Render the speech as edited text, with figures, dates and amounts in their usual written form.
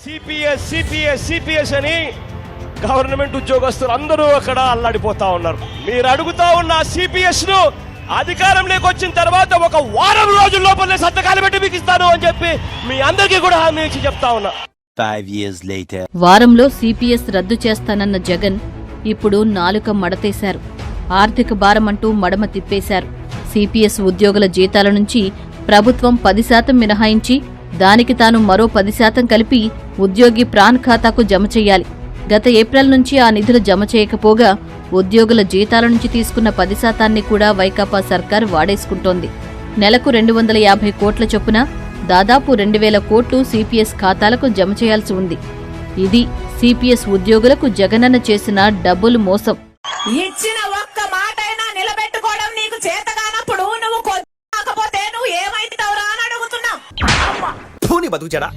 CPS అని government ఉద్యోగస్తులు అందరూ అక్కడ అల్లాడిపోతా ఉన్నారు. మీరు అడుగుతా ఉన్న సిపిఎస్ ను అధికారంలోకి వచ్చిన తర్వాత ఒక వారం రోజుల లోపలే సంతకాలు పెట్టి మీకు ఇస్తాను అని చెప్పి మీ అందరికీ కూడా హామీ ఇచ్చి చెప్తా ఉన్నా. 5 years later. వారంలో సిపిఎస్ రద్దు చేస్తానన్న జగన్ ఇప్పుడు నాలుక మడతేశారు. ఆర్థిక భారమంటూ మడమ తిప్పేశారు. సిపిఎస్ ఉద్యోగుల జీతాల నుంచి ప్రభుత్వం 10% మినహాయించి దానికి తాను మరో 10% కలిపి ఉద్యోగి ప్రాన్ ఖాతాకు జమ చెయ్యాలి. గత ఏప్రిల్ నుంచి ఆ నిధులు జమ చేయకపోగా ఉద్యోగుల జీతాల నుంచి తీసుకున్న 10% కూడా వైకాపా సర్కార్ వాడేసుకుంటోంది. నెలకు 250 కోట్ల చొప్పున దాదాపు 2000 కోట్లు సిపిఎస్ ఖాతాలకు జమ చేయాల్సి ఉంది. ఇది సిపిఎస్ ఉద్యోగులకు జగనన్న చేసిన డబుల్ మోసం. ఇచ్చిన ఒక్క మాటైనా నిలబెట్టుకోవడం నీకు చేతగానప్పుడు నువ్వు కాకపోతే నువ్వు ఏమైతావురా అని అడుగుతున్నా. బతుకు చెడా